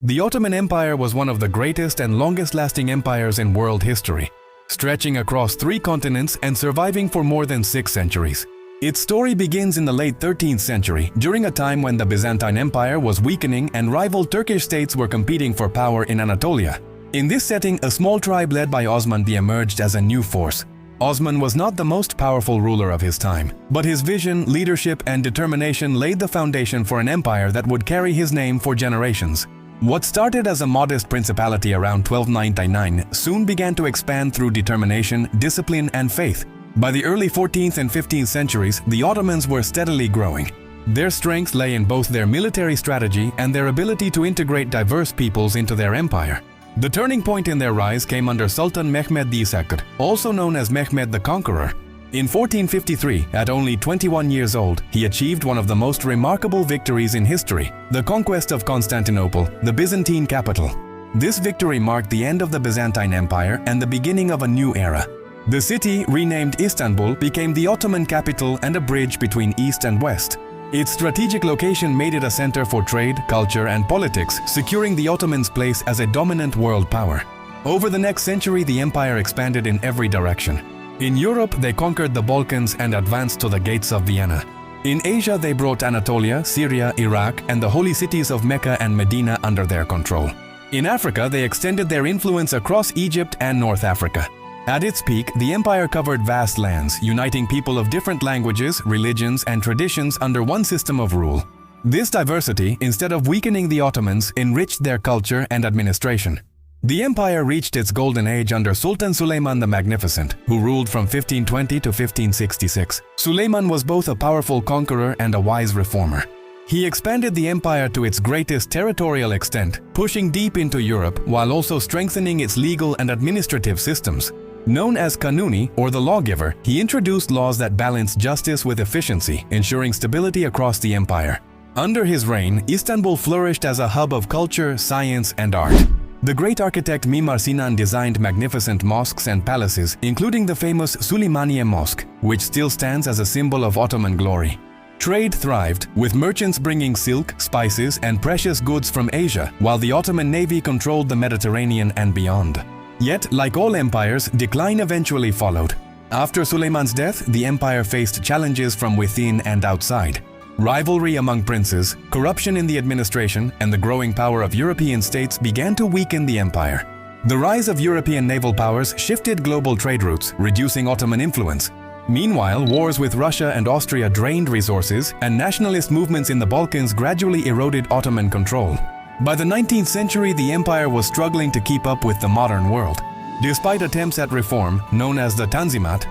The Ottoman Empire was one of the greatest and longest-lasting empires in world history, stretching across 3 continents and surviving for more than 6 centuries. Its story begins in the late 13th century, during a time when the Byzantine Empire was weakening and rival Turkish states were competing for power in Anatolia. In this setting, a small tribe led by Osman I emerged as a new force. Osman was not the most powerful ruler of his time, but his vision, leadership, and determination laid the foundation for an empire that would carry his name for generations. What started as a modest principality around 1299 soon began to expand through determination, discipline, and faith. By the early 14th and 15th centuries, the Ottomans were steadily growing. Their strength lay in both their military strategy and their ability to integrate diverse peoples into their empire. The turning point in their rise came under Sultan Mehmed II, also known as Mehmed the Conqueror. In 1453, at only 21 years old, he achieved one of the most remarkable victories in history, the conquest of Constantinople, the Byzantine capital. This victory marked the end of the Byzantine Empire and the beginning of a new era. The city, renamed Istanbul, became the Ottoman capital and a bridge between East and West. Its strategic location made it a center for trade, culture, and politics, securing the Ottomans' place as a dominant world power. Over the next century, the empire expanded in every direction. In Europe, they conquered the Balkans and advanced to the gates of Vienna. In Asia, they brought Anatolia, Syria, Iraq, and the holy cities of Mecca and Medina under their control. In Africa, they extended their influence across Egypt and North Africa. At its peak, the empire covered vast lands, uniting people of different languages, religions, and traditions under one system of rule. This diversity, instead of weakening the Ottomans, enriched their culture and administration. The empire reached its golden age under Sultan Suleiman the Magnificent, who ruled from 1520 to 1566. Suleiman was both a powerful conqueror and a wise reformer. He expanded the empire to its greatest territorial extent, pushing deep into Europe while also strengthening its legal and administrative systems. Known as Kanuni, or the lawgiver, he introduced laws that balanced justice with efficiency, ensuring stability across the empire. Under his reign, Istanbul flourished as a hub of culture, science, and art. The great architect Mimar Sinan designed magnificent mosques and palaces, including the famous Süleymaniye Mosque, which still stands as a symbol of Ottoman glory. Trade thrived, with merchants bringing silk, spices, and precious goods from Asia, while the Ottoman navy controlled the Mediterranean and beyond. Yet, like all empires, decline eventually followed. After Suleiman's death, the empire faced challenges from within and outside. Rivalry among princes, corruption in the administration, and the growing power of European states began to weaken the empire. The rise of European naval powers shifted global trade routes, reducing Ottoman influence. Meanwhile, wars with Russia and Austria drained resources, and nationalist movements in the Balkans gradually eroded Ottoman control. By the 19th century, the empire was struggling to keep up with the modern world. Despite attempts at reform, known as the Tanzimat,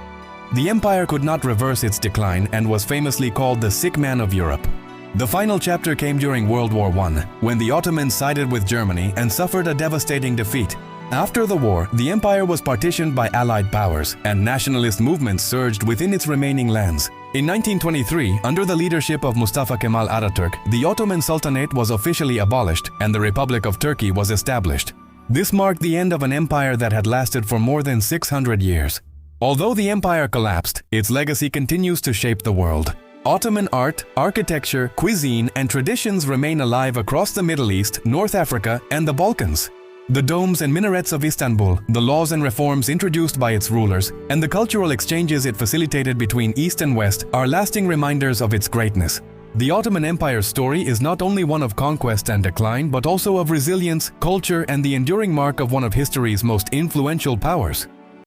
the empire could not reverse its decline and was famously called the sick man of Europe. The final chapter came during World War I, when the Ottomans sided with Germany and suffered a devastating defeat. After the war, the empire was partitioned by Allied powers, and nationalist movements surged within its remaining lands. In 1923, under the leadership of Mustafa Kemal Ataturk, the Ottoman Sultanate was officially abolished and the Republic of Turkey was established. This marked the end of an empire that had lasted for more than 600 years. Although the empire collapsed, its legacy continues to shape the world. Ottoman art, architecture, cuisine, and traditions remain alive across the Middle East, North Africa, and the Balkans. The domes and minarets of Istanbul, the laws and reforms introduced by its rulers, and the cultural exchanges it facilitated between East and West are lasting reminders of its greatness. The Ottoman Empire's story is not only one of conquest and decline, but also of resilience, culture, and the enduring mark of one of history's most influential powers.